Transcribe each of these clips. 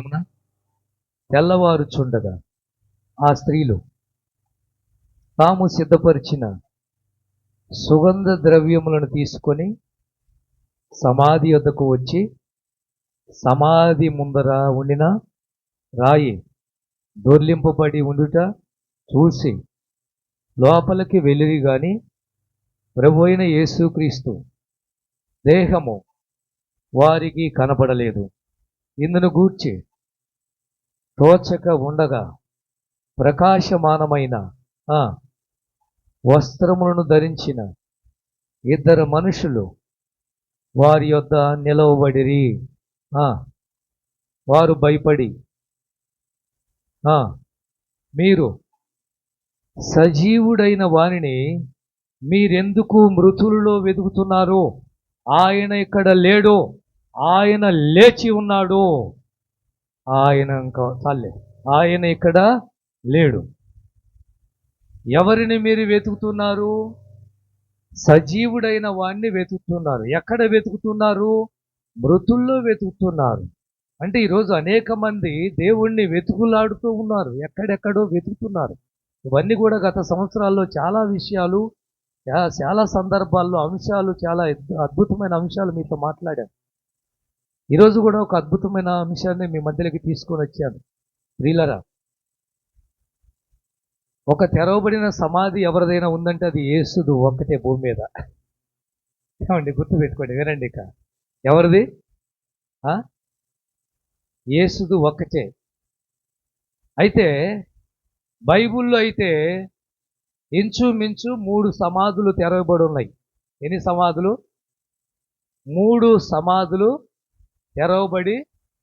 దినమున తెల్లవారుచుండగా ఆ స్త్రీలు తాము సిద్ధపరిచిన సుగంధ ద్రవ్యములను తీసుకొని సమాధి వద్దకు వచ్చి సమాధి ముందర ఉండిన రాయి దొర్లింపబడి ఉండుట చూసి లోపలికి వెళ్ళిరి గాని ప్రభు అయిన యేసుక్రీస్తు దేహము వారికి కనపడలేదు. ఇందును గూర్చి తోచక ఉండగా ప్రకాశమానమైన వస్త్రములను ధరించిన ఇద్దరు మనుషులు వారి యొద్ద నిలవబడిరి. వారు భయపడి మీరు సజీవుడైన వానిని మీరెందుకు మృతులలో వెతుకుతున్నారు? ఆయన ఇక్కడ లేడు, ఆయన లేచి ఉన్నాడు. ఆయన ఇక్కడ లేడు. ఎవరిని మీరు వెతుకుతున్నారు? సజీవుడైన వాణ్ణి వెతుకుతున్నారు. ఎక్కడ వెతుకుతున్నారు? మృతుల్లో వెతుకుతున్నారు. అంటే ఈరోజు అనేక మంది దేవుణ్ణి వెతుకులాడుతూ ఉన్నారు, ఎక్కడెక్కడో వెతుకుతున్నారు. ఇవన్నీ కూడా గత సంవత్సరాల్లో చాలా విషయాలు, చాలా సందర్భాల్లో అంశాలు, చాలా అద్భుతమైన అంశాలు మీతో మాట్లాడాను. ఈరోజు కూడా ఒక అద్భుతమైన అంశాన్ని మీ మధ్యలోకి తీసుకొని వచ్చాను. ప్రియులరా, ఒక తెరవబడిన సమాధి ఎవరిదైనా ఉందంటే అది యేసుది ఒక్కటే భూమి మీద. ఏమండి, గుర్తుపెట్టుకోండి, వినండి. ఇక ఎవరిది? యేసుది ఒక్కటే. అయితే బైబిల్లో అయితే ఇంచుమించు 3 సమాధులు తెరవబడి ఉన్నాయి. ఎన్ని సమాధులు? 3 సమాధులు తెరవబడి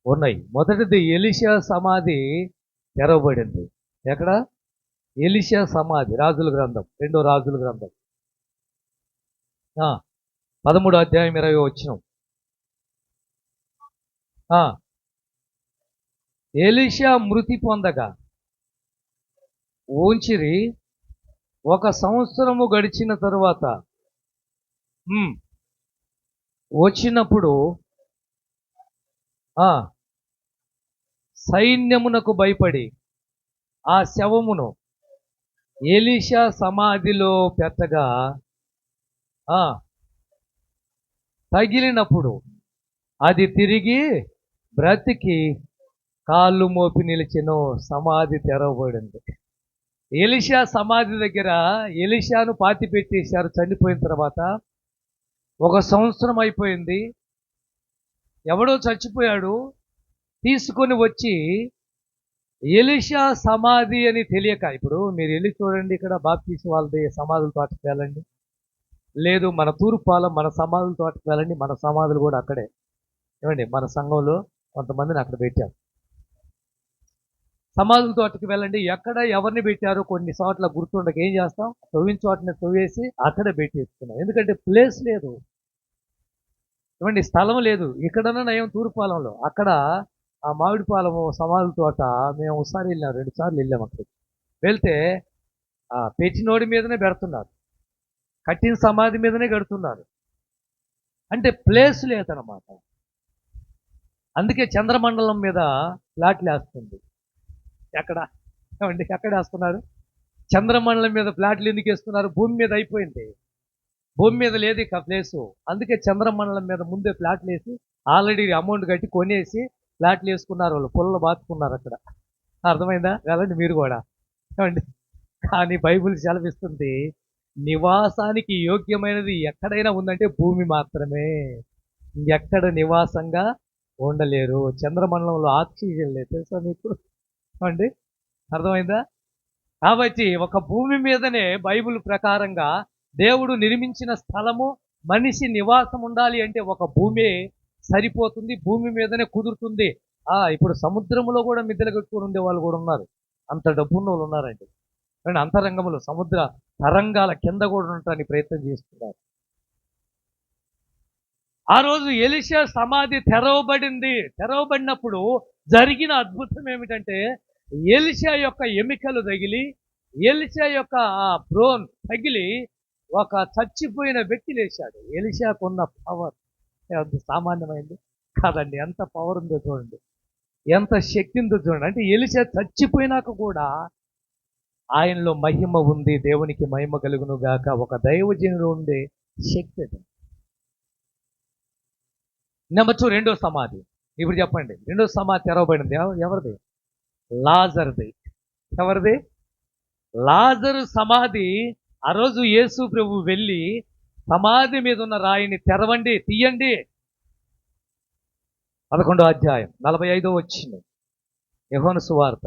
ఉన్నాయి. మొదటిది ఎలీషా సమాధి తెరవబడింది. ఎక్కడ? ఎలీషా సమాధి, రాజుల గ్రంథం, 2వ రాజుల గ్రంథం 13వ అధ్యాయం 20వ వచనం. ఎలీషా మృతి పొందగా ఉంచిరి. 1 సంవత్సరము గడిచిన తరువాత వచ్చినప్పుడు సైన్యమునకు భయపడి ఆ శవమును ఎలీషా సమాధిలో పెట్టగా తగిలినప్పుడు అది తిరిగి బ్రతికి కాళ్ళు మోపి నిలిచెను. సమాధి తెరవబడింది. ఎలీషా సమాధి దగ్గర ఎలీషాను పాతి పెట్టేశారు. చనిపోయిన తర్వాత 1 సంవత్సరం అయిపోయింది. ఎవడో చచ్చిపోయాడు, తీసుకొని వచ్చి ఎలీషా సమాధి అని తెలియక, ఇప్పుడు మీరు వెళ్ళి చూడండి, ఇక్కడ బాప్తీసు వాళ్ళది సమాధుల తోటకు వెళ్ళండి, లేదు మన తూర్పాలం మన సమాధుల తోటకు వెళ్ళండి, మన సమాధులు కూడా అక్కడే. ఏమండి, మన సంఘంలో కొంతమందిని అక్కడ పెట్టాం. సమాధుల తోటకి వెళ్ళండి, ఎక్కడ ఎవరిని పెట్టారో కొన్ని చోట్ల గుర్తుండక ఏం చేస్తాం, తవ్విన చోటని తవ్వేసి అక్కడ పెట్టేస్తున్నాం. ఎందుకంటే ప్లేస్ లేదు, ఏమండి, స్థలం లేదు. ఇక్కడన్నా నయం తూర్పాలంలో, అక్కడ ఆ మామిడిపాలెము సమాధుల తోట మేము ఒకసారి వెళ్ళాం, 2 సార్లు వెళ్ళాం. అక్కడికి వెళ్తే పెట్టినోడి మీదనే పెడుతున్నారు, కట్టిన సమాధి మీదనే కడుతున్నారు. అంటే ప్లేస్ లేదన్నమాట. అందుకే చంద్రమండలం మీద ఫ్లాట్లు వేస్తుంది. ఎక్కడ వేస్తున్నారు? చంద్రమండలం మీద ఫ్లాట్లు ఎందుకు వేస్తున్నారు? భూమి మీద అయిపోయింది, భూమి మీద లేదు ఇక ప్లేసు. అందుకే చంద్రమండలం మీద ముందే ఫ్లాట్లు వేసి ఆల్రెడీ అమౌంట్ కట్టి కొనేసి ఫ్లాట్లు వేసుకున్నారు. వాళ్ళు పుల్లలు బాతుకున్నారు అక్కడ. అర్థమైందా? వెళ్ళండి మీరు కూడా. ఏమండి, కానీ బైబిల్ సెలవిస్తుంది, నివాసానికి యోగ్యమైనది ఎక్కడైనా ఉందంటే భూమి మాత్రమే. ఎక్కడ నివాసంగా ఉండలేరు. చంద్రమండలంలో ఆక్సిజన్ లేదు, తెలుసా మీకు? అండి, అర్థమైందా? కాబట్టి ఒక భూమి మీదనే బైబిల్ ప్రకారంగా దేవుడు నిర్మించిన స్థలము, మనిషి నివాసం ఉండాలి అంటే ఒక భూమి సరిపోతుంది, భూమి మీదనే కుదురుతుంది. ఇప్పుడు సముద్రంలో కూడా మిద్దెలు కట్టుకుని ఉండే వాళ్ళు కూడా ఉన్నారు, అంత డబ్బున్న వాళ్ళు ఉన్నారండి. అండ్ అంతరంగంలో సముద్ర తరంగాల కింద కూడా ఉండటానికి ప్రయత్నం చేస్తున్నారు. ఆ రోజు ఎలీషా సమాధి తెరవబడింది. తెరవబడినప్పుడు జరిగిన అద్భుతం ఏమిటంటే, ఎలీషా యొక్క ఎముకలు తగిలి, ఎలీషా యొక్క బ్రోన్ తగిలి ఒక చచ్చిపోయిన వ్యక్తి లేచాడు. ఎలీషాకున్న పవర్ సామాన్యమైంది కాదండి, ఎంత పవర్ ఉందో చూడండి. ఎంత శక్తి ఉందో చూడండి. అంటే ఎలీషా చచ్చిపోయినాక కూడా ఆయనలో మహిమ ఉంది, దేవునికి మహిమ కలుగును గాక, ఒక దైవజనుడు ఉండే శక్తి అది. నెంబర్ 2, రెండో సమాధి. ఇప్పుడు చెప్పండి, రెండో సమాధి తెరవబడింది ఎవరిది? లాజర్ది. ఎవరిది? లాజరు సమాధి. ఆ రోజు యేసు ప్రభు వెళ్ళి సమాధి మీద ఉన్న రాయిని తెరవండి, తీయండి. 11వ అధ్యాయం 45వ వచనం, యోహాను సువార్త.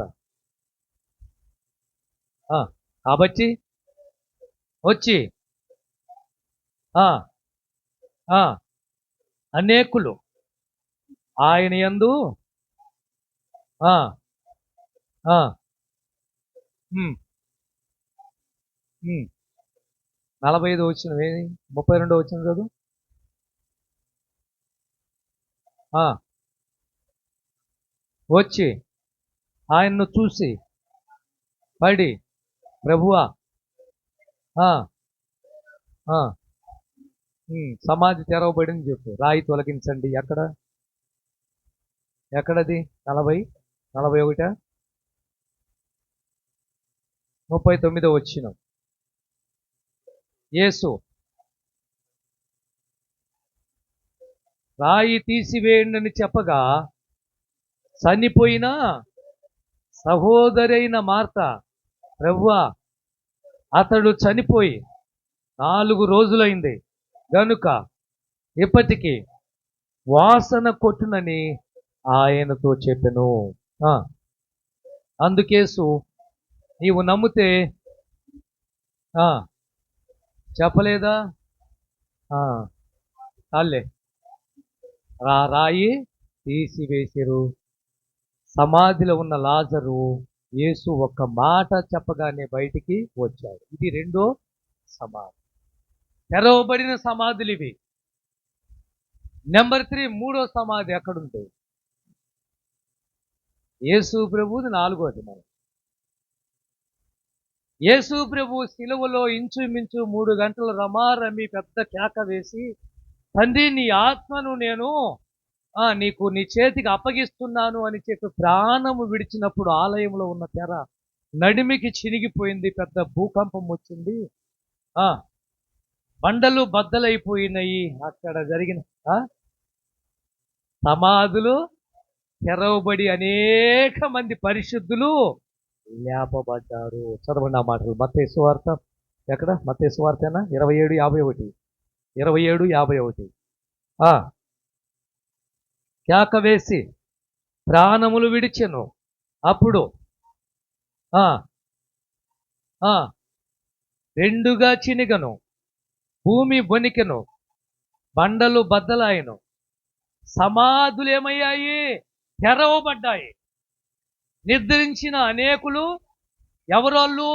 కాబట్టి వచ్చి అనేకులు ఆయన యందు 45వ వచనం ఏది? 32వ వచనం చదువు. వచ్చి ఆయన్ను చూసి పడి, ప్రభువా, సమాధి తెరవబడింది చెప్పు, రాయి తొలగించండి. ఎక్కడది? 41, 39వ వచనం. యేసు రాయి తీసివేయండి చెప్పగా, చనిపోయిన సహోదరైన మార్త, ప్రభువా, అతడు చనిపోయి 4 రోజులైంది గనుక ఇప్పటికీ వాసన కొట్టునని ఆయనతో చెప్పెను. అందుకేసు నీవు నమ్మితే చెప్పలేదా? చాలే, రాయి తీసివేసిరు. సమాధిలో ఉన్న లాజరు యేసు ఒక్క మాట చెప్పగానే బయటికి వచ్చాడు. ఇది రెండో సమాధి. తెరవబడిన సమాధులు ఇవి. నెంబర్ 3, మూడో సమాధి ఎక్కడుంది? యేసు ప్రభువుది 4వది. మనం యేసు ప్రభు సిలువలో ఇంచుమించు 3 గంటలు రమారమి పెద్ద కేక వేసి, తండ్రి, నీ ఆత్మను నేను నీకు, నీ చేతికి అప్పగిస్తున్నాను అని చెప్పి ప్రాణము విడిచినప్పుడు ఆలయంలో ఉన్న తెర నడిమికి చినిగిపోయింది. పెద్ద భూకంపం వచ్చింది. బండలు బద్దలైపోయినాయి. అక్కడ జరిగిన సమాధులు తెరవబడి అనేక మంది పరిశుద్ధులు లేపబడ్డారు. చదవండి ఆ మాటలు. మత్తయి సువార్త. ఎక్కడ? మత్తయి సువార్తేనా? 27:51. 27:51. కేక వేసి ప్రాణములు విడిచెను. అప్పుడు రెండుగా చినిగను, భూమి బొనికెను, బండలు బద్దలాయను, సమాధులు ఏమయ్యాయి? తెరవబడ్డాయి. నిద్రించిన అనేకులు ఎవరోళ్ళు?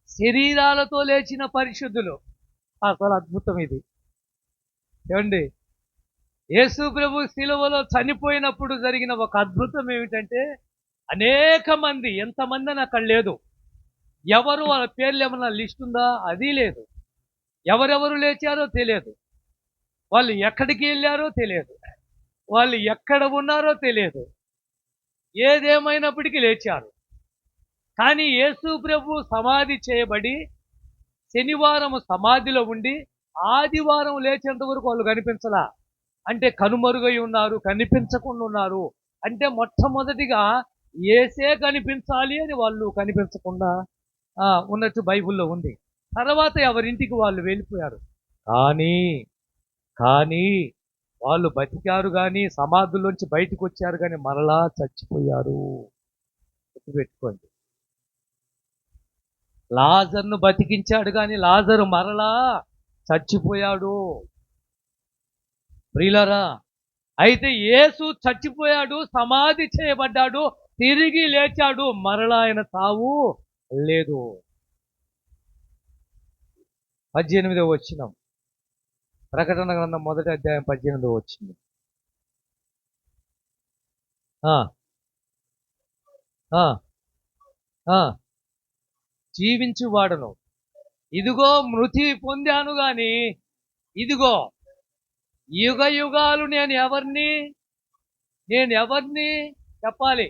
శరీరాలతో లేచిన పరిశుద్ధులు. అసలు అద్భుతం ఇది. ఏమండి, యేసు ప్రభు శిలువలో చనిపోయినప్పుడు జరిగిన ఒక అద్భుతం ఏమిటంటే, అనేక మంది, ఎంతమంది అని అక్కడ లేదు. ఎవరు, వాళ్ళ పేర్లు ఏమన్నా లిస్ట్ ఉందా? అది లేదు. ఎవరెవరు లేచారో తెలియదు. వాళ్ళు ఎక్కడికి వెళ్ళారో తెలియదు. వాళ్ళు ఎక్కడ ఉన్నారో తెలియదు. ఏదేమైనప్పటికీ లేచారు. కానీ యేసు ప్రభు సమాధి చేయబడి శనివారం సమాధిలో ఉండి ఆదివారం లేచేంత వరకు వాళ్ళు కనిపించలా. అంటే కనుమరుగై ఉన్నారు, కనిపించకుండా ఉన్నారు. అంటే మొట్టమొదటిగా యేసే కనిపించాలి అని వాళ్ళు కనిపించకుండా ఉన్నట్టు బైబిల్లో ఉంది. తర్వాత ఎవరింటికి వాళ్ళు వెళ్ళిపోయారు. కానీ వాళ్ళు బతికారు, కానీ సమాధుల్లోంచి బయటకు వచ్చారు, కానీ మరలా చచ్చిపోయారు. గుర్తుపెట్టుకోండి. లాజర్ను బతికించాడు, కానీ లాజరు మరలా చచ్చిపోయాడు. ప్రియులారా, అయితే యేసు చచ్చిపోయాడు, సమాధి చేయబడ్డాడు, తిరిగి లేచాడు. మరలా ఆయన తావు లేదు. 18వ వచనం, ప్రకటన గ్రంథం 1వ అధ్యాయం 18వ వచనం. జీవించువాడను, ఇదిగో మృతి పొందాను, గాని ఇదిగో యుగ యుగాలు నేను ఎవరిని చెప్పాలి.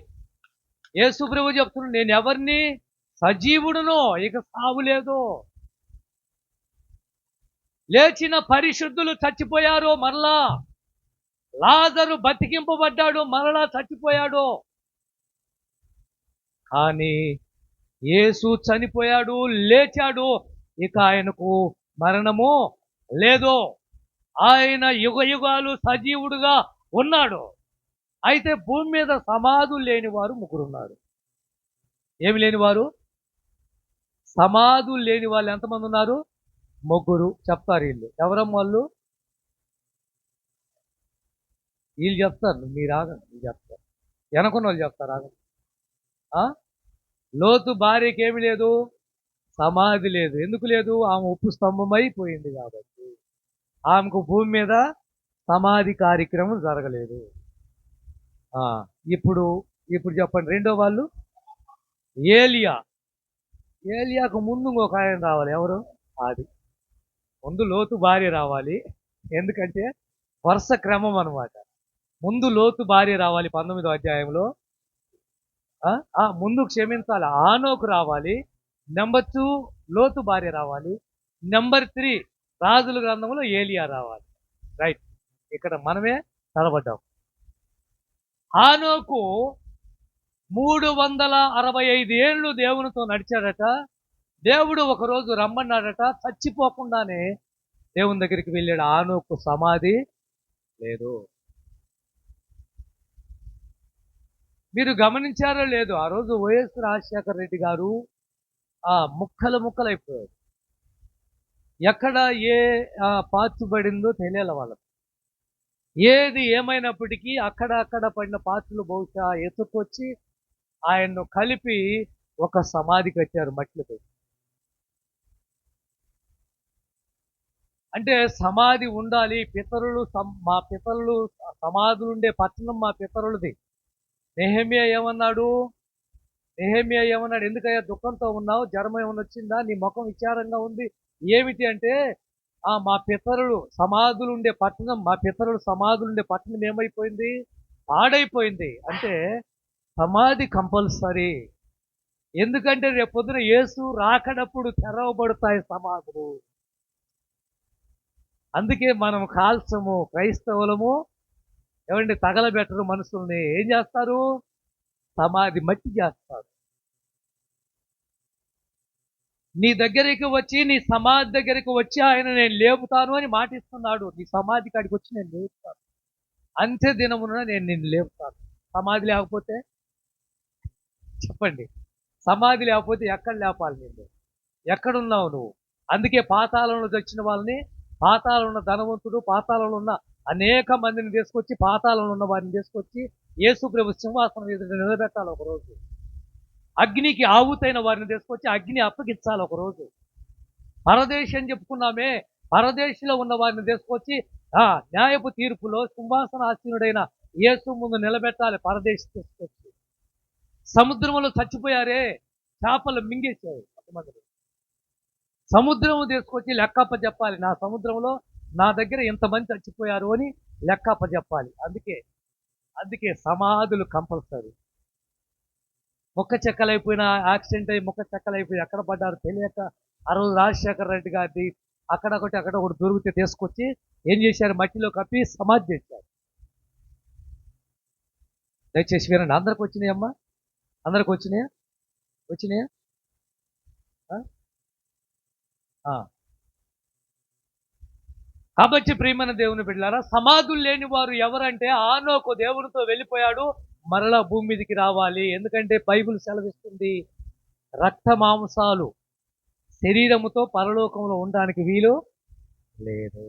యేసు ప్రభు చెప్తున్నాడు, నేను ఎవరిని? సజీవుడును, ఇక సావు లేదు. లేచిన పరిశుద్ధులు చచ్చిపోయారు, మరలా లాజరు బతికింపబడ్డాడు, మరలా చచ్చిపోయాడు. కానీ యేసు చనిపోయాడు, లేచాడు, ఇక ఆయనకు మరణము లేదు. ఆయన యుగ యుగాలు సజీవుడుగా ఉన్నాడు. అయితే భూమి మీద సమాధులు లేని వారు ముగ్గురున్నారు. ఏమి లేనివారు? సమాధులు లేని వాళ్ళు ఎంతమంది ఉన్నారు? ముగ్గురు. చెప్తారు వీళ్ళు. ఎవరమ్మ వాళ్ళు? వీళ్ళు చెప్తారు, మీరు ఆగండి. వీళ్ళు చెప్తారు, వెనకున్న వాళ్ళు చెప్తారు, ఆగండి. లోతు భార్యకి ఏమి లేదు? సమాధి లేదు. ఎందుకు లేదు? ఆమె ఉప్పు స్తంభమైపోయింది కాబట్టి. ఆమెకు భూమి మీద సమాధి కార్యక్రమం జరగలేదు. ఇప్పుడు ఇప్పుడు చెప్పండి, రెండో వాళ్ళు ఏలియా. ఏలియాకు ముందు ఇంకొక ఆయన రావాలి. ఎవరు? అది ముందు లోతు భార్య రావాలి. ఎందుకంటే వరుస క్రమం అనమాట. ముందు లోతు భార్య రావాలి 19వ అధ్యాయంలో. ముందు క్షమించాలి, ఆనోకు రావాలి. నెంబర్ 2 లోతు భార్య రావాలి. నెంబర్ 3 రాజుల గ్రంథంలో ఏలియా రావాలి. రైట్, ఇక్కడ మనమే తలబడ్డాం. ఆనోకు 365 ఏళ్ళు దేవునితో నడిచాడట. దేవుడు ఒకరోజు రమ్మన్నాడట. చచ్చిపోకుండానే దేవుని దగ్గరికి వెళ్ళాడు. ఆనోకు సమాధి లేదు. మీరు గమనించారో లేదు, ఆ రోజు వైఎస్ రాజశేఖర రెడ్డి గారు ముక్కలైపోయాడు. ఎక్కడ ఏ పార్చుబడిందో తెలియాలి వాళ్ళకి. ఏది ఏమైనప్పటికీ అక్కడ పడిన పాత్రలు బహుశా ఎత్తుకొచ్చి ఆయన్ను కలిపి ఒక సమాధి కట్టారు మట్టిలో పెట్టి. అంటే సమాధి ఉండాలి. మా పితరులు సమాధులు ఉండే పట్టణం మా పితరులది. నెహెమ్యా ఏమన్నాడు? ఎందుకయ్యా దుఃఖంతో ఉన్నావు? జ్వరం ఏమన్నా వచ్చిందా? నీ ముఖం విచారంగా ఉంది. ఏమిటి అంటే, మా పితరులు సమాధులు ఉండే పట్టణం, మా పితరులు సమాధులు ఉండే పట్టణం ఏమైపోయింది? పాడైపోయింది. అంటే సమాధి కంపల్సరీ. ఎందుకంటే రేపొద్దున యేసు రాకడప్పుడు తెరవబడతాయి సమాధులు. అందుకే మనం కాల్చము, క్రైస్తవులము ఏమండి తగలబెట్టరు మనుషుల్ని. ఏం చేస్తారు? సమాధి మట్టి చేస్తారు. నీ దగ్గరికి వచ్చి, నీ సమాధి దగ్గరికి వచ్చి ఆయన నేను లేపుతాను అని మాటిస్తున్నాడు. నీ సమాధి కాడికి వచ్చి నేను లేపుతాను, అంత్య దినమున నేను నిన్ను లేపుతాను. సమాధి లేకపోతే చెప్పండి, సమాధి లేకపోతే ఎక్కడ లేపాలి? నిన్ను ఎక్కడున్నావు నువ్వు? అందుకే పాతాళంలో వచ్చిన వాళ్ళని, పాతాళంలో ఉన్న ధనవంతుడు, పాతాళంలో ఉన్న అనేక మందిని తీసుకొచ్చి, పాతాళంలో ఉన్న వారిని తీసుకొచ్చి యేసు ప్రభు సింహాసనం ఎదుట నిలబెట్టాలి ఒకరోజు. అగ్నికి ఆవుతైన వారిని తీసుకొచ్చి అగ్ని అప్పగించాలి ఒకరోజు. పరదేశం చెప్పుకున్నామే, పరదేశంలో ఉన్న వారిని తీసుకొచ్చి న్యాయపు తీర్పులో సింహాసనాసీనుడైన యేసు ముందు నిలబెట్టాలి. పరదేశం తీసుకొచ్చి సముద్రంలో చచ్చిపోయారే, చేపలు మింగేసాయి కొంతమంది. సముద్రము తీసుకొచ్చి లెక్కప్ప చెప్పాలి. నా సముద్రంలో నా దగ్గర ఇంతమంది చచ్చిపోయారు అని లెక్కప్ప చెప్పాలి. అందుకే సమాధులు కంపల్సరీ. ముక్క చెక్కలైపోయిన, యాక్సిడెంట్ అయ్యి ముక్క చెక్కలైపోయి ఎక్కడ పడ్డారు తెలియక ఆ రోజు రాజశేఖర రెడ్డి గారిది అక్కడొకటి దొరికితే తీసుకొచ్చి ఏం చేశారు? మట్టిలో కప్పి సమాధి చేశారు. దయచేసి వినండి. అందరికి వచ్చినాయమ్మా? అందరికి వచ్చినాయా? కాబట్టి ప్రియమైన దేవుని బిడ్డలారా, సమాధులు లేని వారు ఎవరంటే, ఆనోకు దేవునితో వెళ్ళిపోయాడు, మరలా భూమి మీదకి రావాలి. ఎందుకంటే బైబిల్ సెలవిస్తుంది, రక్త మాంసాలు శరీరముతో పరలోకంలో ఉండడానికి వీలు లేదు.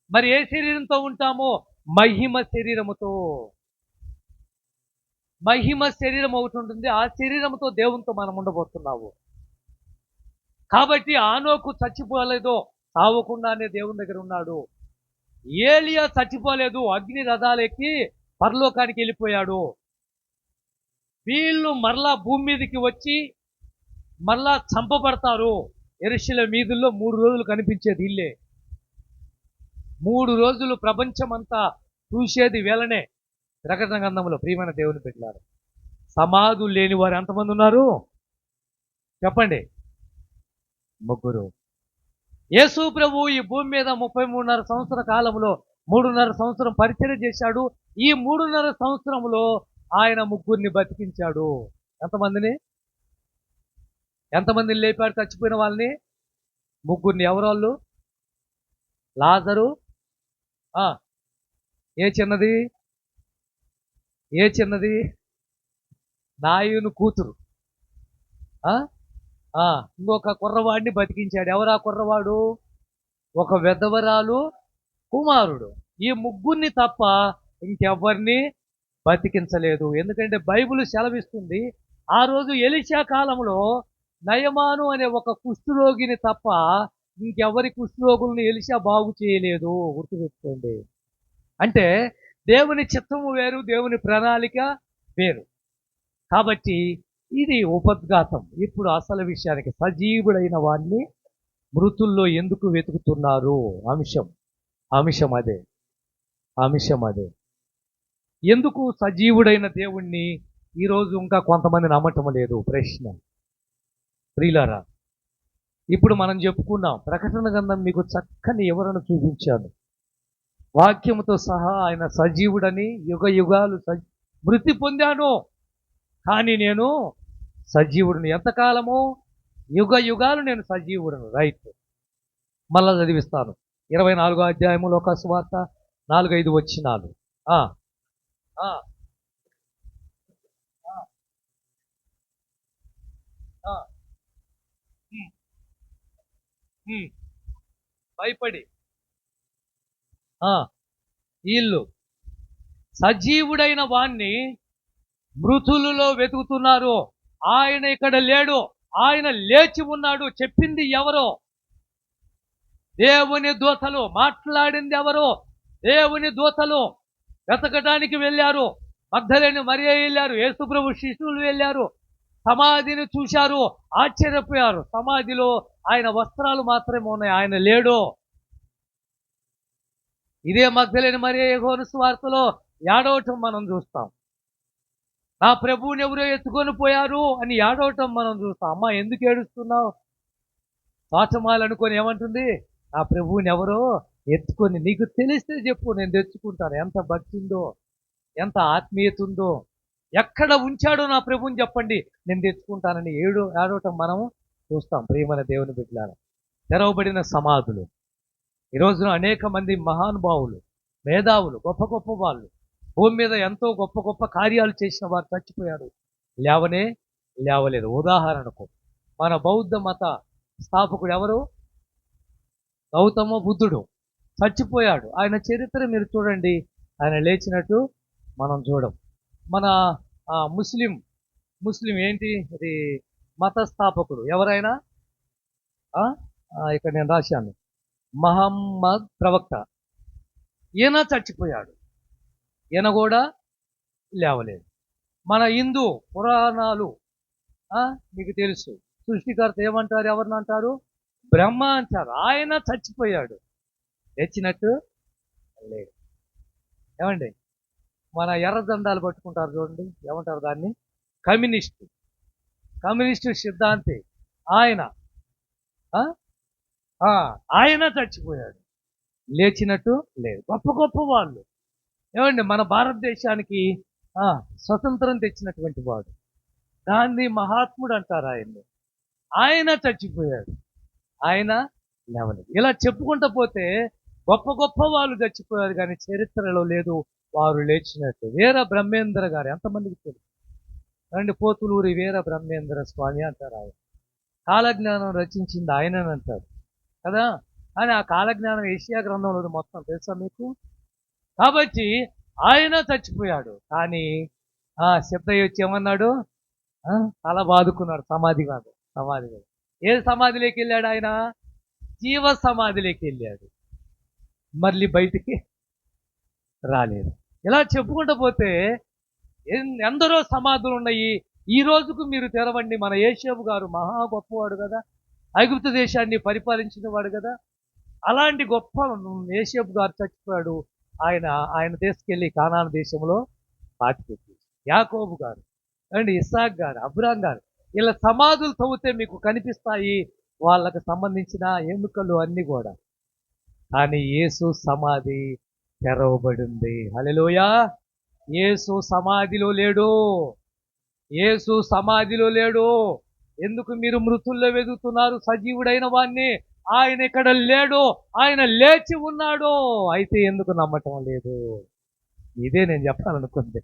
మరి ఏ శరీరంతో ఉంటామో? మహిమ శరీరముతో. మహిమ శరీరం ఒకటి ఉంటుంది, ఆ శరీరంతో దేవునితో మనం ఉండబోతున్నాము. కాబట్టి ఆనోకు చచ్చిపోలేదో, సావకుండానే దేవుని దగ్గర ఉన్నాడు. ఏలియా చచ్చిపోలేదు, అగ్ని రథాలెక్కి పరలోకానికి వెళ్ళిపోయాడు. వీళ్ళు మరలా భూమి మీదకి వచ్చి మరలా చంపబడతారు. యెరూషలేము వీధుల్లో 3 రోజులు కనిపించేది ఇల్లే. 3 రోజులు ప్రపంచమంతా చూసేది వీళ్ళనే. ప్రకటన గ్రంథంలో ప్రియమైన దేవుని పెట్టారు. సమాధులు లేని వారు ఎంతమంది ఉన్నారు చెప్పండి? ముగ్గురు. యేసు ప్రభు ఈ భూమి మీద 33.5 సంవత్సర కాలంలో 3.5 సంవత్సరం పరిచర్య చేశాడు. ఈ 3.5 సంవత్సరంలో ఆయన ముగ్గురిని బతికించాడు. ఎంతమందిని లేపాడు? చచ్చిపోయిన వాళ్ళని ముగ్గురిని. ఎవరోళ్ళు? లాజరు, ఏ చిన్నది నాయును కూతురు, ఇంకొక కుర్రవాడిని బతికించాడు. ఎవరా కుర్రవాడు? ఒక విధవరాలు కుమారుడు. ఈ ముగ్గురిని తప్ప ఇంకెవ్వరిని బతికించలేదు. ఎందుకంటే బైబిల్ సెలవిస్తుంది, ఆ రోజు ఎలీషా కాలంలో నయమాను అనే ఒక కుష్ఠరోగిని తప్ప ఇంకెవరి కుష్ఠరోగుల్ని ఎలీషా బాగు చేయలేదు. గుర్తుపెట్టుకోండి. అంటే దేవుని చిత్తము వేరు, దేవుని ప్రణాళిక వేరు. కాబట్టి ఇది ఉపద్ఘాతం. ఇప్పుడు అసలు విషయానికి, సజీవుడైన వాడిని మృతుల్లో ఎందుకు వెతుకుతున్నారు? అంశం అదే. ఎందుకు సజీవుడైన దేవుణ్ణి ఈరోజు ఇంకా కొంతమంది నమ్మటం లేదు? ప్రశ్న. ప్రియులారా, ఇప్పుడు మనం చెప్పుకున్నాం, ప్రకటన గ్రంథం మీకు చక్కని వివరణ చూపించాను. వాక్యముతో సహా ఆయన సజీవుడని, యుగ యుగాలు మృతి పొందాను, కానీ నేను సజీవుడిని. ఎంతకాలము? యుగ యుగాలు నేను సజీవుడను. రైట్. మళ్ళా చదివిస్తాను. 24వ అధ్యాయము లోక సువార్త 4-5 వచనాలు. భయపడి వీళ్ళు సజీవుడైన వాణ్ణి మృతులలో వెతుకుతున్నారు. ఆయన ఇక్కడ లేడు, ఆయన లేచి ఉన్నాడు. చెప్పింది ఎవరో? దేవుని దూతలు. మాట్లాడింది ఎవరో? దేవుని దూతలు. వెతకడానికి వెళ్ళారు. మగ్దలేని మరియ వెళ్ళారు, యేసుప్రభు శిష్యులు వెళ్ళారు, సమాధిని చూశారు, ఆశ్చర్యపోయారు. సమాధిలో ఆయన వస్త్రాలు మాత్రమే ఉన్నాయి, ఆయన లేడు. ఇదే మగ్దలేని మరియ యోహాను సువార్తలో ఏడవటం మనం చూస్తాం. నా ప్రభువుని ఎవరో ఎత్తుకొని పోయారు అని ఏడవటం మనం చూస్తాం. అమ్మ, ఎందుకు ఏడుస్తున్నావు? తోచమాలనుకొని ఏమంటుంది? నా ప్రభువుని ఎవరో ఎత్తుకొని, నీకు తెలిస్తే చెప్పు, నేను తెచ్చుకుంటాను. ఎంత భక్తి ఉందో, ఎంత ఆత్మీయత ఉందో, ఎక్కడ ఉంచాడో నా ప్రభువుని చెప్పండి, నేను తెచ్చుకుంటానని ఏడవటం మనము చూస్తాం. ప్రియమైన దేవుని బిడ్డలారా, తెరవబడిన సమాధులు. ఈ రోజున అనేక మంది మహానుభావులు, మేధావులు, గొప్ప గొప్ప వాళ్ళు, భూమి మీద ఎంతో గొప్ప గొప్ప కార్యాలు చేసిన వారు చచ్చిపోయారు, లేవలేదు. ఉదాహరణకు మన బౌద్ధ మత స్థాపకుడు ఎవరు? గౌతమ బుద్ధుడు చచ్చిపోయాడు. ఆయన చరిత్ర మీరు చూడండి, ఆయన లేచినట్టు మనం చూడం. మన ముస్లిం ఏంటి అది మత స్థాపకుడు ఎవరైనా, ఇక్కడ నేను రాశాను, మహమ్మద్ ప్రవక్త. ఈయన చచ్చిపోయాడు, ఈయన కూడా లేవలేదు. మన హిందూ పురాణాలు మీకు తెలుసు, సృష్టికర్త ఏమంటారు? ఎవరిని అంటారు? బ్రహ్మ అంటారు. ఆయన చచ్చిపోయాడు, లేచినట్టు లేదు. ఏమండి, మన ఎర్ర జెండాలు పట్టుకుంటారు చూడండి, ఏమంటారు దాన్ని? కమ్యూనిస్టు సిద్ధాంతి ఆయన చచ్చిపోయాడు, లేచినట్టు లేదు. గొప్ప గొప్ప వాళ్ళు. ఏమండి, మన భారతదేశానికి స్వతంత్రం తెచ్చినటువంటి వాడు గాంధీ మహాత్ముడు అంటారు ఆయన్ని. ఆయన చచ్చిపోయాడు, ఆయన లేవలేదు. ఇలా చెప్పుకుంటూ పోతే గొప్ప గొప్ప వాళ్ళు చచ్చిపోయారు, కానీ చరిత్రలో లేదు వారు లేచినట్టు. వీర బ్రహ్మేంద్ర గారు ఎంతమందికి తెలుసు? అండి, పోతులూరి వీర బ్రహ్మేంద్ర స్వామి అంటారు. ఆయన కాలజ్ఞానం రచించింది ఆయనని అంటారు కదా, కానీ ఆ కాలజ్ఞానం ఏషియా గ్రంథంలో మొత్తం తెలుసా మీకు? కాబట్టి ఆయన చచ్చిపోయాడు, కానీ సిద్ధయ్య వచ్చి ఏమన్నాడు? తల బాదుకున్నాడు. సమాధి కాదు. ఏ సమాధిలోకి వెళ్ళాడు ఆయన? జీవ సమాధిలోకి వెళ్ళాడు, మళ్ళీ బయటికి రాలేదు. ఇలా చెప్పుకుంటూ పోతే ఎందరో సమాధులు ఉన్నాయి. ఈ రోజుకు మీరు తెరవండి, మన యేషోబు గారు మహా గొప్పవాడు కదా, ఐగుప్తు దేశాన్ని పరిపాలించిన వాడు కదా, అలాంటి గొప్ప యేషోబు గారు చచ్చిపోయాడు. ఆయన తీసుకెళ్ళి కానాను దేశంలో పాతిపెట్టి, యాకోబు గారు అండ్ ఇస్సాక్ గారు, అబ్రాం గారు, ఇలా సమాధులు తవ్వితే మీకు కనిపిస్తాయి వాళ్ళకు సంబంధించిన ఎముకలు అన్నీ కూడా. కానీ యేసు సమాధి తెరవబడి ఉంది. హల్లెలూయా. యేసు సమాధిలో లేడు. యేసు సమాధిలో లేడు. ఎందుకు మీరు మృతుల్లో వెతుకుతున్నారు సజీవుడైన వాణ్ణి? ఆయన ఇక్కడ లేడు, ఆయన లేచి ఉన్నాడు. అయితే ఎందుకు నమ్మటం లేదు? ఇదే నేను చెప్పాలనుకుంది.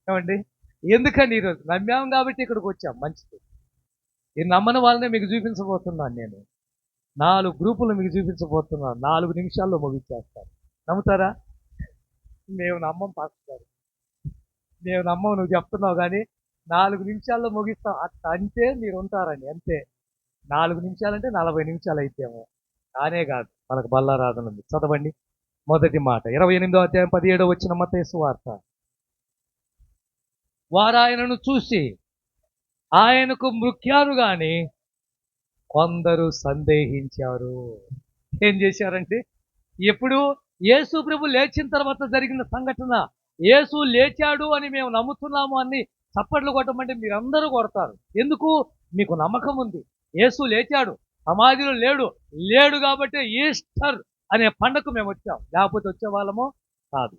ఏమండి, ఎందుకని ఈరోజు నమ్మాం కాబట్టి ఇక్కడికి వచ్చాం, మంచిది. ఈ నమ్మని వాళ్ళనే మీకు చూపించబోతున్నాను నేను. 4 గ్రూపులు మీకు చూపించబోతున్నాను. 4 నిమిషాల్లో ముగించేస్తాను. నమ్ముతారా? మేము నమ్మం పాస్టర్, మేము నమ్మం, నువ్వు చెప్తున్నావు కానీ 4 నిమిషాల్లో ముగిస్తాం అట్లా అంటే మీరు ఉంటారని, అంతే. 4 నిమిషాలంటే 40 నిమిషాలు అయితేమో. కానే కాదు, మనకు బల్లారాధన ఉంది. చదవండి మొదటి మాట, 28వ అధ్యాయం 17వ వచనం, మత్తయి సువార్త. వారు ఆయనను చూసి ఆయనకు మృక్యారు గాని కొందరు సందేహించారు. ఏం చేశారంటే, ఎప్పుడు యేసు ప్రభు లేచిన తర్వాత జరిగిన సంఘటన, యేసు లేచాడు అని మేము నమ్ముతున్నాము అని చప్పట్లు కొట్టమంటే మీరందరూ కొడతారు. ఎందుకు? మీకు నమ్మకం ఉంది. యేసు లేచాడు, సమాధిలో లేడు కాబట్టి ఈస్టర్ అనే పండగకు మేము వచ్చాం, లేకపోతే వచ్చే వాళ్ళము కాదు.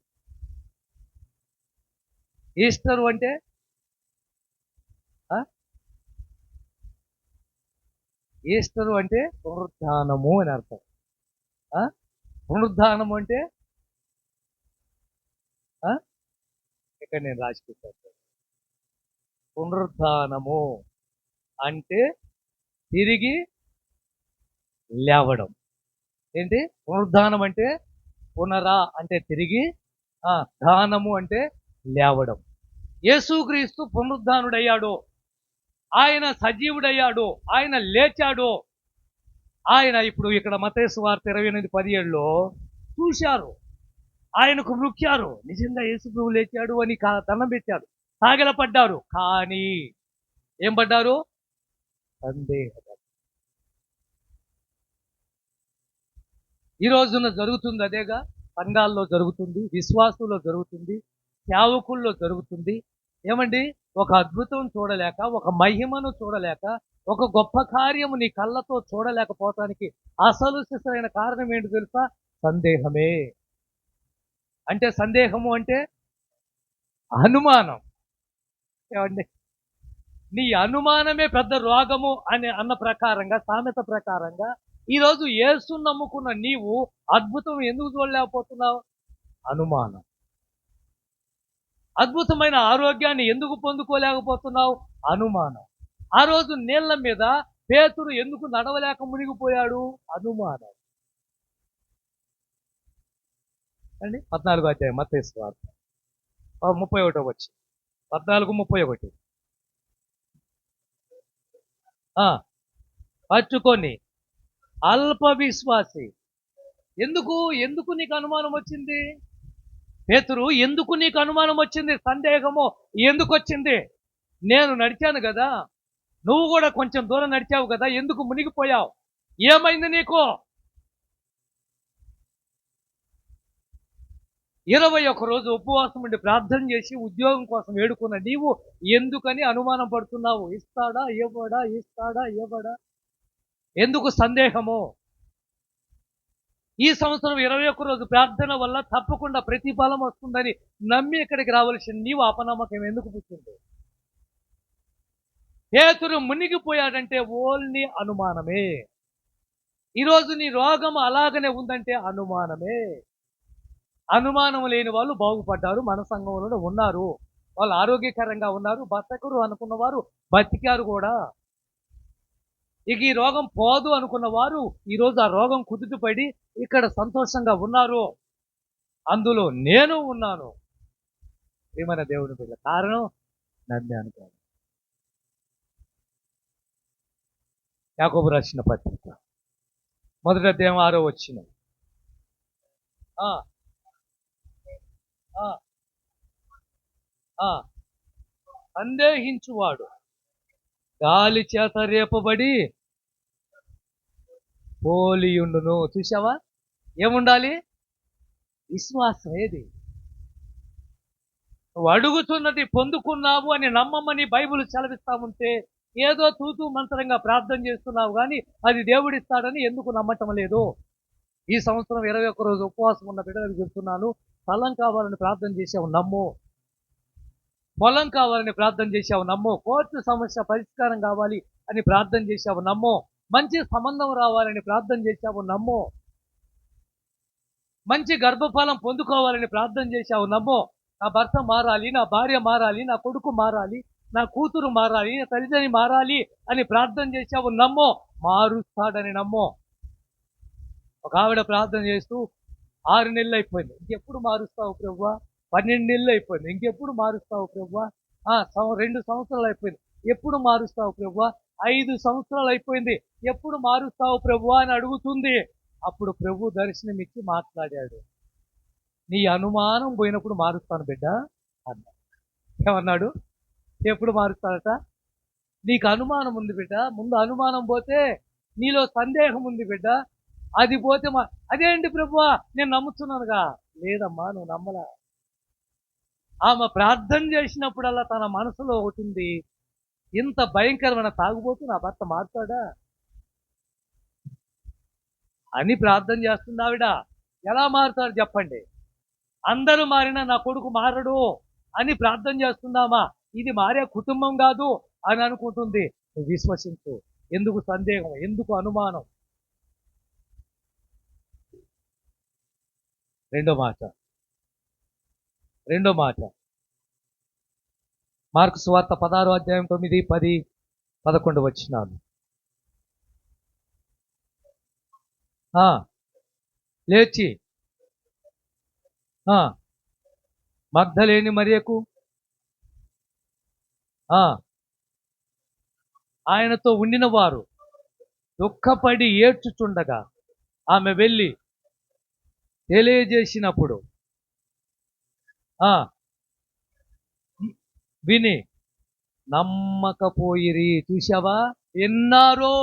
ఈస్టర్ అంటే ఈస్టరు అంటే పునరుద్ధానము అని అర్థం. పునరుద్ధానము అంటే ఇక్కడ నేను రాసి పెట్టాను. పునరుద్ధానము అంటే తిరిగి లేవడం. ఏంటి పునరుద్ధానం అంటే? పునరా అంటే తిరిగి, ధానము అంటే లేవడం. యేసుక్రీస్తు పునరుద్ధానుడయ్యాడు, ఆయన సజీవుడయ్యాడు, ఆయన లేచాడు. ఆయన ఇప్పుడు ఇక్కడ మత్తయి సువార్త 28:17లో చూశారు, ఆయనకు మృక్యారు, నిజంగా యేసు ప్రభువు లేచాడు అని దండం పెట్టారు, సాగిలపడ్డారు. కానీ ఏం పడ్డారు? సందేహం. ఈ రోజున జరుగుతుంది అదేగా, సంఘాల్లో జరుగుతుంది, విశ్వాసుల్లో జరుగుతుంది, సేవకుల్లో జరుగుతుంది. ఏమండి, ఒక అద్భుతం చూడలేక, ఒక మహిమను చూడలేక, ఒక గొప్ప కార్యము నీ కళ్ళతో చూడలేకపోవటానికి అసలు సిసలైన కారణం ఏంటి తెలుసా? సందేహమే. అంటే సందేహము అంటే అనుమానం. ఏమండి, నీ అనుమానమే పెద్ద రోగము అన్న ప్రకారంగా, సామెత ప్రకారంగా ఈరోజు యేసుని నమ్ముకున్న నీవు అద్భుతం ఎందుకు చూడలేకపోతున్నావు? అనుమానం. అద్భుతమైన ఆరోగ్యాన్ని ఎందుకు పొందుకోలేకపోతున్నావు? అనుమానం. ఆ రోజు నీళ్ల మీద పేతురు ఎందుకు నడవలేక మునిగిపోయాడు? అనుమానం. అండి 14వ అధ్యాయం మత్తయి సువార్త 31వ వచనం, 14:31. పట్టుకొని అల్ప విశ్వాసి. ఎందుకు నీకు అనుమానం వచ్చింది? పేతురు, ఎందుకు నీకు అనుమానం వచ్చింది? సందేహము ఎందుకు వచ్చింది? నేను నడిచాను కదా, నువ్వు కూడా కొంచెం దూరం నడిచావు కదా, ఎందుకు మునిగిపోయావు? ఏమైంది నీకు? 21 రోజు ఉపవాసం ఉండి ప్రార్థన చేసి ఉద్యోగం కోసం వేడుకున్న నీవు ఎందుకని అనుమానం పడుతున్నావు? ఇస్తాడా ఇవ్వడా, ఇస్తాడా ఇవ్వడా? ఎందుకు సందేహము? ఈ సంవత్సరం 21 రోజు ప్రార్థన వల్ల తప్పకుండా ప్రతిఫలం వస్తుందని నమ్మి ఇక్కడికి రావాల్సిన నీవు అపనమ్మకం ఎందుకు పుట్టింది? పేతురు మునిగిపోయాడంటే ఓన్లీ అనుమానమే. ఈరోజు నీ రోగం అలాగనే ఉందంటే అనుమానమే. అనుమానం లేని వాళ్ళు బాగుపడ్డారు, మన సంఘంలో ఉన్నారు, వాళ్ళు ఆరోగ్యకరంగా ఉన్నారు, బతకరు అనుకున్న వారు బతికారు కూడా. ఇక ఈ రోగం పోదు అనుకున్న వారు ఈరోజు ఆ రోగం కుదుటపడి ఇక్కడ సంతోషంగా ఉన్నారు. అందులో నేను ఉన్నాను. ప్రియమైన దేవుని బిడ్డ, కారణం నమ్మాను కాదు. యాకోబు రాసిన పత్రిక 1వ అధ్యాయం 6వ వచనం. సందేహించువాడు గాలి చేత రేపబడి పోలియుండును. చూసావా? ఏముండాలి? విశ్వాసం. ఏది? నువ్వు అడుగుతున్నది పొందుకున్నావు అని నమ్మమని బైబిల్ సెలవిస్తా ఉంటే ఏదో తూతూ మంత్రంగా ప్రార్థన చేస్తున్నావు కానీ అది దేవుడిస్తాడని ఎందుకు నమ్మటం లేదు? ఈ సంవత్సరం 21 రోజు ఉపవాసం ఉన్న బిడ్డలకు చెప్తున్నాను, స్థలం కావాలని ప్రార్థన చేసావు నమ్ము, పొలం కావాలని ప్రార్థన చేసావు నమ్ము, కోర్టు సమస్య పరిష్కారం కావాలి అని ప్రార్థన చేసావు నమ్ము, మంచి సంబంధం రావాలని ప్రార్థన చేసావు నమ్ము, మంచి గర్భఫలం పొందుకోవాలని ప్రార్థన చేసావు నమ్ము, నా భర్త మారాలి, నా భార్య మారాలి, నా కొడుకు మారాలి, నా కూతురు మారాలి, నా తల్లిదండ్రి మారాలి అని ప్రార్థన చేసావు నమ్ము, మారుస్తాడని నమ్ము. ఒక ఆవిడ ప్రార్థన చేస్తూ 6 నెలలు అయిపోయింది, ఇంకెప్పుడు మారుస్తావు ప్రభువా? 12 నెలలు అయిపోయింది, ఇంకెప్పుడు మారుస్తావు ప్రభువా? 2 సంవత్సరాలు అయిపోయింది, ఎప్పుడు మారుస్తావు ప్రభువా? 5 సంవత్సరాలు అయిపోయింది, ఎప్పుడు మారుస్తావు ప్రభువా అని అడుగుతుంది. అప్పుడు ప్రభు దర్శనమిచ్చి మాట్లాడాడు, నీ అనుమానం పోయినప్పుడు మారుస్తాను బిడ్డ అన్నాడు. ఏమన్నాడు? ఎప్పుడు మారుస్తాడట? నీకు అనుమానం ఉంది బిడ్డ, ముందు అనుమానం పోతే నీలో సందేహం ఉంది బిడ్డ, అది పోతే అదేంటి ప్రభువా నేను నమ్ముతున్నానుగా. లేదమ్మా, నువ్వు నమ్మలా. ఆమె ప్రార్థన చేసినప్పుడల్లా తన మనసులో ఒకటి, ఇంత భయంకరమైన తాగుబోతు నా భర్త మారుతాడా అని ప్రార్థన చేస్తుంది ఆవిడ. ఎలా మారుతాడు చెప్పండి? అందరూ మారినా నా కొడుకు మారడు అని ప్రార్థన చేస్తుందామా? ఇది మారే కుటుంబం కాదు అని అనుకుంటుంది. నువ్వు విశ్వసించు. ఎందుకు సందేహం, ఎందుకు అనుమానం? రెండో మాట మార్కు సువార్త 16వ అధ్యాయం 9, 10, 11 వచనాలు. లేచి మగ్ధలేని మరియకు ఆయనతో ఉండిన వారు దుఃఖపడి ఏడ్చుచుండగా ఆమె వెళ్ళి తెలియజేసినప్పుడు విని నమ్మకపోయిరి. చూసావా? విన్నారు.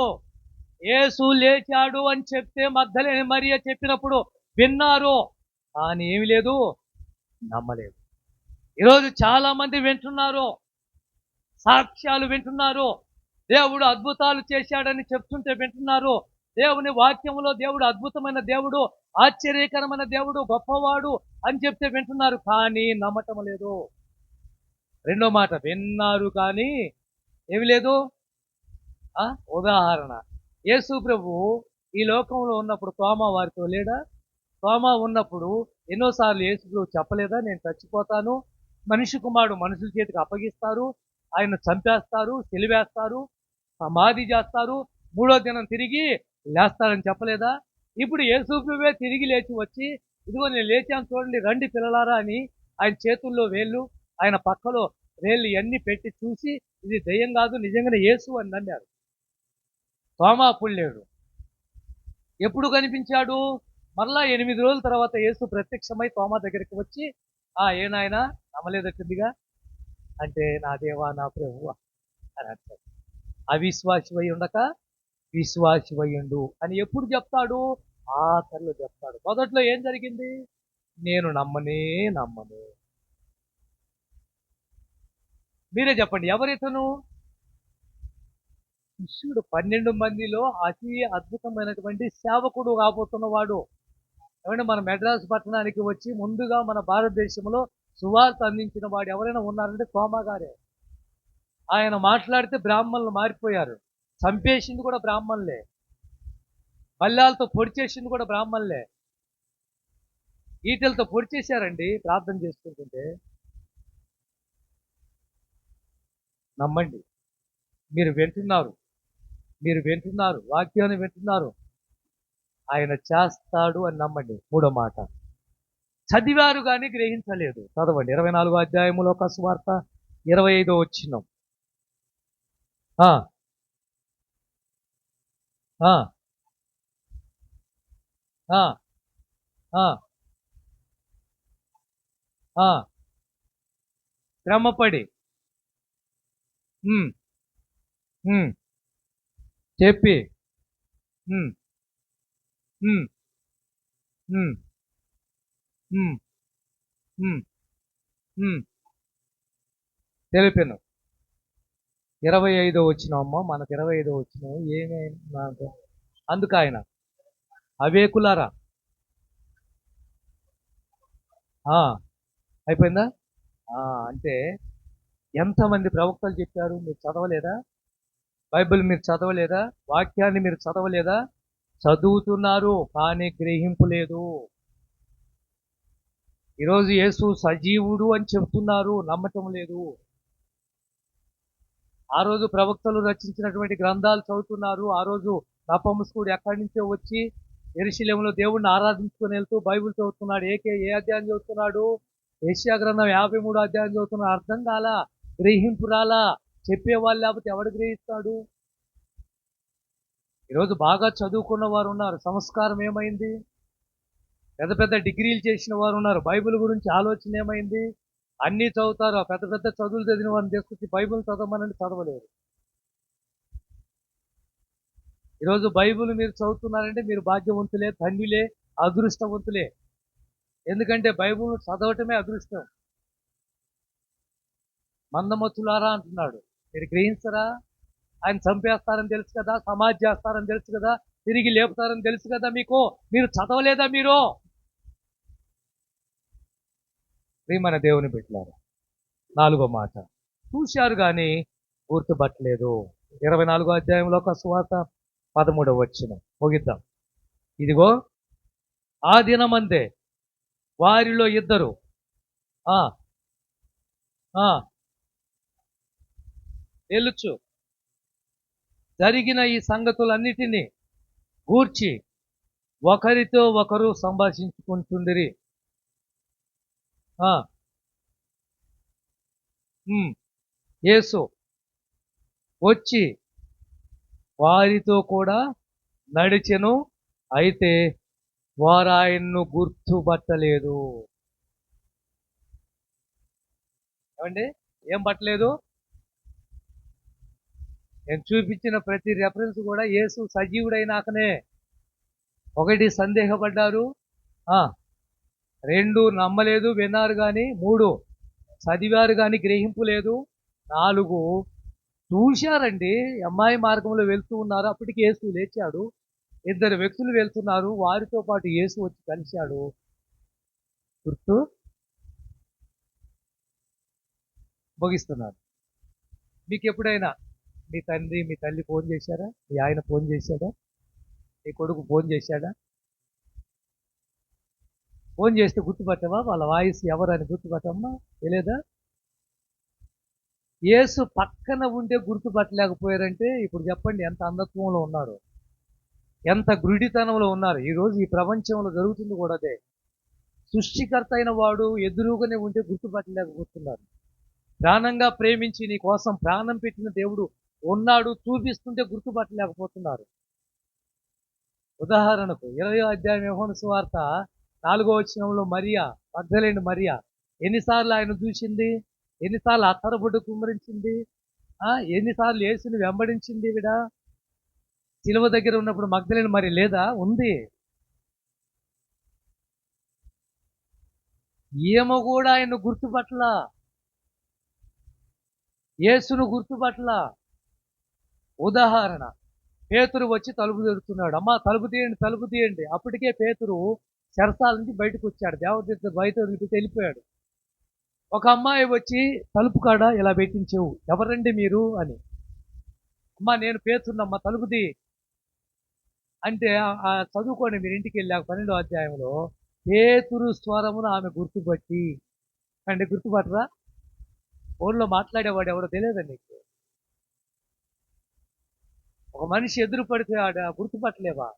యేసు లేచాడు అని చెప్తే మగ్ధలేని మరియ చెప్పినప్పుడు విన్నారు, కానీ ఏమి లేదు, నమ్మలేదు. ఈరోజు చాలా మంది వింటున్నారు, సాక్ష్యాలు వింటున్నారు, దేవుడు అద్భుతాలు చేశాడని చెప్తుంటే వింటున్నారు, దేవుని వాక్యంలో దేవుడు అద్భుతమైన దేవుడు, ఆశ్చర్యకరమైన దేవుడు, గొప్పవాడు అని చెప్తే వింటున్నారు, కానీ నమ్మటం లేదు. రెండో మాట, విన్నారు కానీ ఏమి లేదు. ఉదాహరణ, యేసు ప్రభు ఈ లోకంలో ఉన్నప్పుడు తోమా వారితో లేడా? తోమా ఉన్నప్పుడు ఎన్నోసార్లు యేసు ప్రభు చెప్పలేదా, నేను చచ్చిపోతాను, మనిషి కుమారుడు మనుషుల చేతికి అప్పగిస్తారు, ఆయన చంపేస్తారు, సిలివేస్తారు, సమాధి చేస్తారు, 3వ దినం తిరిగి లేస్తారని చెప్పలేదా? ఇప్పుడు యేసు ప్రభువే తిరిగి లేచి వచ్చి, ఇదిగో నేను లేచాను చూడండి, రండి పిల్లలారా అని ఆయన చేతుల్లో వేళ్ళు, ఆయన పక్కలో వేళ్ళు ఇవన్నీ పెట్టి చూసి, ఇది దయ్యం కాదు, నిజంగానే యేసు అని నమ్మారు. తోమా అప్పుడు లేడు. ఎప్పుడు కనిపించాడు? మరలా 8 రోజుల తర్వాత యేసు ప్రత్యక్షమై తోమా దగ్గరికి వచ్చి, ఏనాయనా నమ్మలేదట్టుందిగా అంటే, నా దేవా నా ప్రభువా అని అంటాడు. అవిశ్వాసివై ఉండక విశ్వాసివయ్యుండు అని ఎప్పుడు చెప్తాడు? ఆఖరిలో చెప్తాడు. మొదట్లో ఏం జరిగింది? నేను నమ్మను. మీరే చెప్పండి, ఎవరితను? శిష్యుడు, 12 మందిలో అతి అద్భుతమైనటువంటి సేవకుడు కాబోతున్నవాడు. ఏమంటే మన మెడ్రాస్ పట్టణానికి వచ్చి ముందుగా మన భారతదేశంలో సువార్త అందించిన వాడు ఎవరైనా ఉన్నారంటే తోమా గారే. ఆయన మాట్లాడితే బ్రాహ్మణులు మారిపోయారు. చంపేసింది కూడా బ్రాహ్మణులే, బల్లాలతో పొడి చేసింది కూడా బ్రాహ్మణులే, ఈటెలతో పొడి చేశారండి ప్రార్థన చేసుకుంటుంటే. నమ్మండి. మీరు వింటున్నారు, వాక్యాన్ని వింటున్నారు, ఆయన చేస్తాడు అని నమ్మండి. 3వ మాట, చదివారు కానీ గ్రహించలేదు. చదవండి 24వ అధ్యాయములో సువార్త 25వ వచనం. శ్రమపడి చెప్పి తెలిపాను. 25 వచ్చిన అమ్మ, మనకు 25 వచ్చిన ఏమే నాకు అందుకు ఆయన అవేకులారా. అయిపోయిందా? అంటే ఎంతమంది ప్రవక్తలు చెప్పారు? మీరు చదవలేదా? బైబిల్ మీరు చదవలేదా? వాక్యాన్ని మీరు చదవలేదా? చదువుతున్నారు కానీ గ్రహింపు లేదు. ఈరోజు యేసు సజీవుడు అని చెప్తున్నారు, నమ్మటం లేదు. ఆ రోజు ప్రవక్తలు రచించినటువంటి గ్రంథాలు చదువుతున్నారు. ఆ రోజు నపంసకుడు ఎక్కడి నుంచో వచ్చి యెరూషలేములో దేవుణ్ణి ఆరాధించుకొని వెళ్తూ బైబిల్ చదువుతున్నాడు. ఏ అధ్యాయం చదువుతున్నాడు? యెషయా గ్రంథం 53 అధ్యాయం చదువుతున్నాడు. అర్థం కాలా, గ్రహింపు రాలా. చెప్పేవాళ్ళు లేకపోతే ఎవడు గ్రహిస్తాడు? ఈరోజు బాగా చదువుకున్న వారు ఉన్నారు, సంస్కారం ఏమైంది? పెద్ద పెద్ద డిగ్రీలు చేసిన వారు ఉన్నారు, బైబిల్ గురించి ఆలోచన ఏమైంది? అన్నీ చదువుతారు. పెద్ద పెద్ద చదువులు చదివిన వారిని తీసుకొచ్చి బైబిల్ చదవమనండి, చదవలేరు. ఈరోజు బైబిల్ మీరు చదువుతున్నారంటే మీరు భాగ్యవంతులే, ధన్యులే, అదృష్టవంతులే. ఎందుకంటే బైబిల్ చదవటమే అదృష్టం. మందమచ్చులారా అంటున్నాడు, మీరు గ్రహించరా? ఆయన చంపేస్తారని తెలుసు కదా, సమాధి చేస్తారని తెలుసు కదా, తిరిగి లేపుతారని తెలుసు కదా మీకు, మీరు చదవలేదా? మీరు ప్రియమైన దేవుని బిడ్డలారా, 4వ మాట, చూశారు కానీ గుర్తుపట్టలేదు. 24వ అధ్యాయంలో ఒక సువార్త 13వ వచనం ముగిద్దాం. ఇదిగో ఆ దినమందే వారిలో ఇద్దరు తెలుచు జరిగిన ఈ సంగతులన్నిటినీ గూర్చి ఒకరితో ఒకరు సంభాషించుకుంటుండిరి. యేసు వచ్చి వారితో కూడా నడిచెను, అయితే వారు ఆయన్ను గుర్తుపట్టలేదు. ఏమండి? ఏం పట్టలేదు? నేను చూపించిన ప్రతి రెఫరెన్స్ కూడా యేసు సజీవుడైనాకనే. 1 సందేహపడ్డారు, 2 నమ్మలేదు, విన్నారు కానీ, 3 చదివారు కానీ గ్రహింపు లేదు, 4 చూశారండి. అమ్మాయి మార్గంలో వెళ్తూ ఉన్నారు, అప్పటికి యేసు లేచాడు. 2 వ్యక్తులు వెళ్తున్నారు, వారితో పాటు యేసు వచ్చి కలిశాడు. గుర్తు ముగిస్తున్నారు. మీకు ఎప్పుడైనా మీ తండ్రి మీ తల్లి ఫోన్ చేశారా? మీ ఆయన ఫోన్ చేశాడా? మీ కొడుకు ఫోన్ చేశాడా? ఫోన్ చేస్తే గుర్తుపట్టవా? వాళ్ళ వాయిస్ ఎవరని గుర్తుపట్టమ్మా? తెలియదా? యేసు పక్కన ఉంటే గుర్తుపట్టలేకపోయారంటే ఇప్పుడు చెప్పండి ఎంత అంధత్వంలో ఉన్నారు, ఎంత గురుడితనంలో ఉన్నారు. ఈరోజు ఈ ప్రపంచంలో జరుగుతుంది కూడా అదే. సృష్టికర్త అయిన వాడు ఎదురుగానే ఉంటే గుర్తుపట్టలేకపోతున్నారు. ప్రాణంగా ప్రేమించి నీ కోసం ప్రాణం పెట్టిన దేవుడు ఉన్నాడు చూపిస్తుంటే గుర్తుపట్టలేకపోతున్నారు. ఉదాహరణకు 20వ అధ్యాయం యోహాను సువార్త 4వ వచనంలో మరియా, మగ్దలేని మరియా ఎన్నిసార్లు ఆయన చూసింది? ఎన్నిసార్లు అత్తరబొడ్డు కుమ్మరించింది? ఎన్నిసార్లు యేసుని వెంబడించింది? విడ శిలువ దగ్గర ఉన్నప్పుడు మగ్దలేని మరి లేదా? ఉంది. ఏమో కూడా ఆయన గుర్తుపట్ల, యేసును గుర్తుపట్ల. ఉదాహరణ, పేతురు వచ్చి తలుపు తెరుస్తున్నాడు, అమ్మా తలుపు తీయండి, తలుపు తీయండి. అప్పటికే పేతురు చెరసాల నుంచి బయటకు వచ్చాడు, దేవదూత బయట వదిలిపెట్టి వెళ్ళిపోయాడు. ఒక అమ్మాయి వచ్చి తలుపు కాడ ఇలా పెట్టించావు, ఎవరండి మీరు అని. అమ్మా నేను పేతురునమ్మా, తలుపు తీ అంటే చదువుకోండి మీరు ఇంటికి వెళ్ళాక 12వ అధ్యాయంలో, పేతురు స్వరమును ఆమె గుర్తుపట్టి. అంటే గుర్తుపట్టరా? ఫోన్లో మాట్లాడేవాడు ఎవడో తెలియదా నీకు? ఒక మనిషి ఎదురు పడితే గుర్తుపట్టలేవా?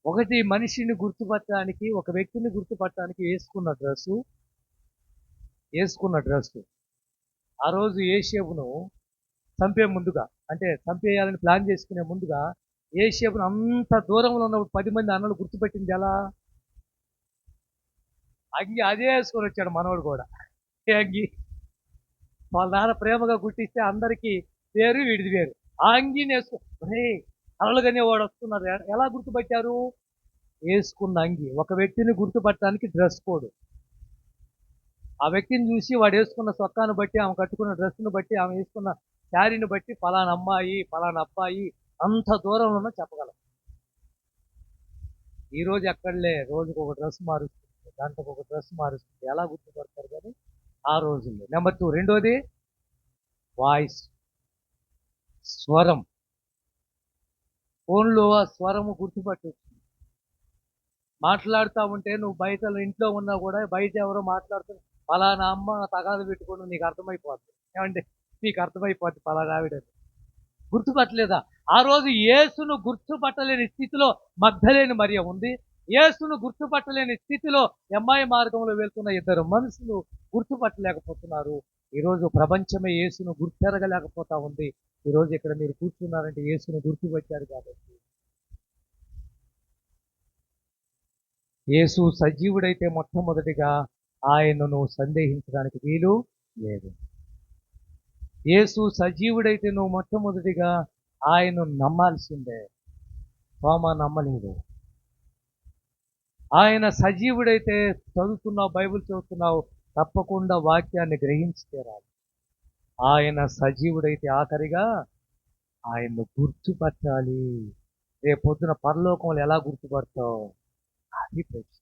ఒకటి మనిషిని గుర్తుపట్టడానికి, ఒక వ్యక్తిని గుర్తుపట్టడానికి వేసుకున్న డ్రెస్సు ఆ రోజు యేషేపును చంపే ముందుగా, అంటే చంపేయాలని ప్లాన్ చేసుకునే ముందుగా యేషేపును అంత దూరంలో ఉన్నప్పుడు 10 మంది అన్నలు గుర్తుపెట్టింది ఎలా? అంగి అదే వేసుకొని వచ్చాడు మనవాడు కూడా. అంగి వాళ్ళ నాన్న ప్రేమగా గుట్టిస్తే అందరికీ వేరు, వీడిది వేరు. ఆ అంగిని వేసుకుని అలలుగానే వాడు వస్తున్నారు. ఎలా గుర్తుపట్టారు? వేసుకున్న అంగి. ఒక వ్యక్తిని గుర్తుపట్టడానికి డ్రెస్ కోడ్. ఆ వ్యక్తిని చూసి వాడు వేసుకున్న సొక్కాను బట్టి, ఆమె కట్టుకున్న డ్రెస్సును బట్టి, ఆమె వేసుకున్న శారీని బట్టి ఫలానా అమ్మాయి, ఫలానా అబ్బాయి అంత దూరంలోనూ చెప్పగలం. ఈరోజు ఎక్కడలే, రోజుకు ఒక డ్రెస్ మారుస్తుంది, గంటకు ఒక డ్రెస్ మారుస్తుంది, ఎలా గుర్తుపడతారు కానీ ఆ రోజుల్లో. నెంబర్ 2, రెండోది వాయిస్, స్వరం. ఫోన్లో ఆ స్వరము గుర్తుపట్టవచ్చు. మాట్లాడుతూ ఉంటే నువ్వు బయట ఇంట్లో ఉన్నా కూడా బయట ఎవరో మాట్లాడుతున్నారు, ఫలానా అమ్మ తగాదు పెట్టుకోను, నీకు అర్థమైపోద్ది. ఏమండి, నీకు అర్థమైపోద్ది ఫలానా ఆవిడని. గుర్తుపట్టలేదా? ఆ రోజు యేసును గుర్తుపట్టలేని స్థితిలో మగ్ధలేని మరియ ఉంది. యేసును గుర్తుపట్టలేని స్థితిలో ఎమ్మాయి మార్గంలో వెళ్తున్న ఇద్దరు మనుషులు గుర్తుపట్టలేకపోతున్నారు. ఈరోజు ప్రపంచమే యేసును గుర్తెరగలేకపోతా ఉంది. ఈరోజు ఇక్కడ మీరు కూర్చున్నారంటే యేసును గుర్తుపట్టారు కాబట్టి. యేసు సజీవుడైతే మొట్టమొదటిగా ఆయనను సందేహించడానికి వీలు లేదు. యేసు సజీవుడైతే నువ్వు మొట్టమొదటిగా ఆయన్ను నమ్మాల్సిందే. తోమా నమ్మలేదు. ఆయన సజీవుడైతే చదువుతున్నావు, బైబిల్ చదువుతున్నావు, తప్పకుండా వాక్యాన్ని గ్రహించి తీరాలి. ఆయన సజీవుడైతే ఆఖరిగా ఆయన్ను గుర్తుపట్టాలి. రేపొద్దున పరలోకంలో ఎలా గుర్తుపడతావు? అది ప్రశ్న.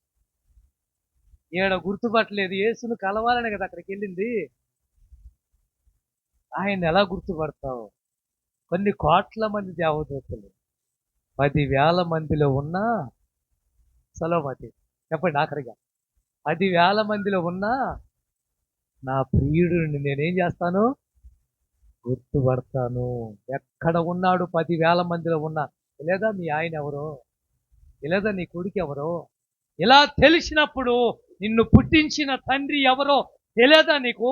ఈడ గుర్తుపట్టలేదు, యేసును కలవాలని కదా అక్కడికి వెళ్ళింది. ఆయన ఎలా గుర్తుపడతావు? కొన్ని కోట్ల మంది దేవదూతలు 10,000 మందిలో ఉన్న సలోమతి, చెప్పండి ఆఖరిగా, 10,000 మందిలో ఉన్నా నా ప్రియుడిని నేనేం చేస్తాను? గుర్తుపడతాను. ఎక్కడ ఉన్నాడు? 10,000 మందిలో ఉన్నా. లేదా మీ ఆయన ఎవరో, లేదా నీ కొడుకు ఎవరో, ఇలా తెలిసినప్పుడు నిన్ను పుట్టించిన తండ్రి ఎవరో తెలియదా నీకు?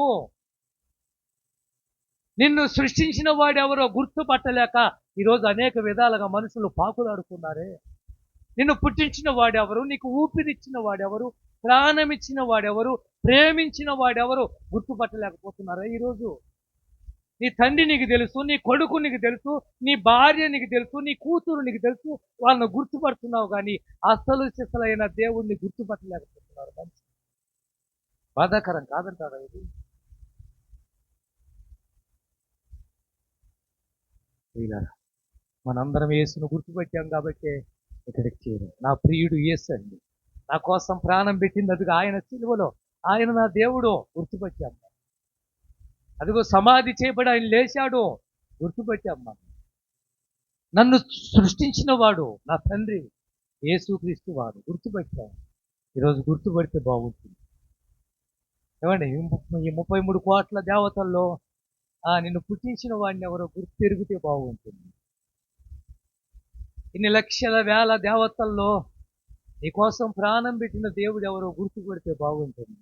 నిన్ను సృష్టించిన వాడెవరో గుర్తుపట్టలేక ఈరోజు అనేక విధాలుగా మనుషులు పాకులాడుకున్నారే. నిన్ను పుట్టించిన వాడెవరు, నీకు ఊపిరిచ్చిన వాడెవరు, ప్రాణమిచ్చిన వాడెవరు, ప్రేమించిన వాడెవరు గుర్తుపట్టలేకపోతున్నారా ఈరోజు? నీ తండ్రి నీకు తెలుసు, నీ కొడుకు నీకు తెలుసు, నీ భార్య నీకు తెలుసు, నీ కూతురు నీకు తెలుసు, వాళ్ళని గుర్తుపడుతున్నావు కానీ అసలు సిసలైన దేవుణ్ణి గుర్తుపట్టలేకపోతున్నారు మనిషి. బాధాకరం కాదంటారా ఇది? మనందరం యేసును గుర్తుపెట్టాం కాబట్టి ఇక్కడికి చేరు. నా ప్రియుడు యేసు అండి, నా కోసం ప్రాణం పెట్టింది అదిగా ఆయన సిలువలో, ఆయన నా దేవుడు, గుర్తుపెట్టాం. అదిగో సమాధి చేయబడి ఆయన లేచాడు, గుర్తుపెట్టాం. నన్ను సృష్టించిన వాడు నా తండ్రి యేసుక్రీస్తు వాడు, గుర్తుపెట్టాం. ఈరోజు గుర్తుపెడితే బాగుంటుంది. ఏమండి, ఈ 33 కోట్ల దేవతల్లో నిన్ను పుట్టించిన వాడిని ఎవరో గుర్తు తిరిగితే బాగుంటుంది. ఇన్ని లక్షల వేల దేవతల్లో నీకోసం ప్రాణం పెట్టిన దేవుడు ఎవరో గుర్తుపెడితే బాగుంటుంది.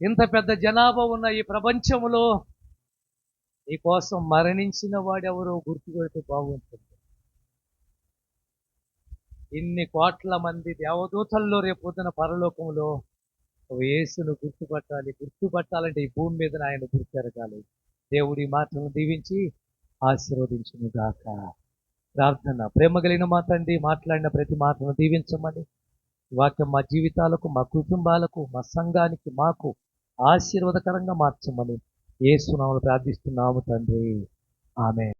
ఇంత పెద్ద జనాభా ఉన్న ఈ ప్రపంచంలో నీకోసం మరణించిన వాడెవరో గుర్తుపెడితే బాగుంటుంది. ఇన్ని కోట్ల మంది దేవదూతల్లో రేపొద్దున పరలోకంలో యేసును గుర్తుపట్టాలి. గుర్తుపట్టాలంటే ఈ భూమి మీద ఆయన గుర్తెరగాలి. దేవుడి మాటలను దీవించి ఆశీర్వదించును గాక. ప్రార్థన. ప్రేమ కలిగిన మా తండ్రి, మాట్లాడిన ప్రతి మాటను దీవించమని, వాక్యం మా జీవితాలకు, మా కుటుంబాలకు, మా సంఘానికి, మాకు ఆశీర్వాదకరంగా మార్చమని యేసు నామములో ప్రార్థిస్తున్నాము తండ్రి. ఆమేన్.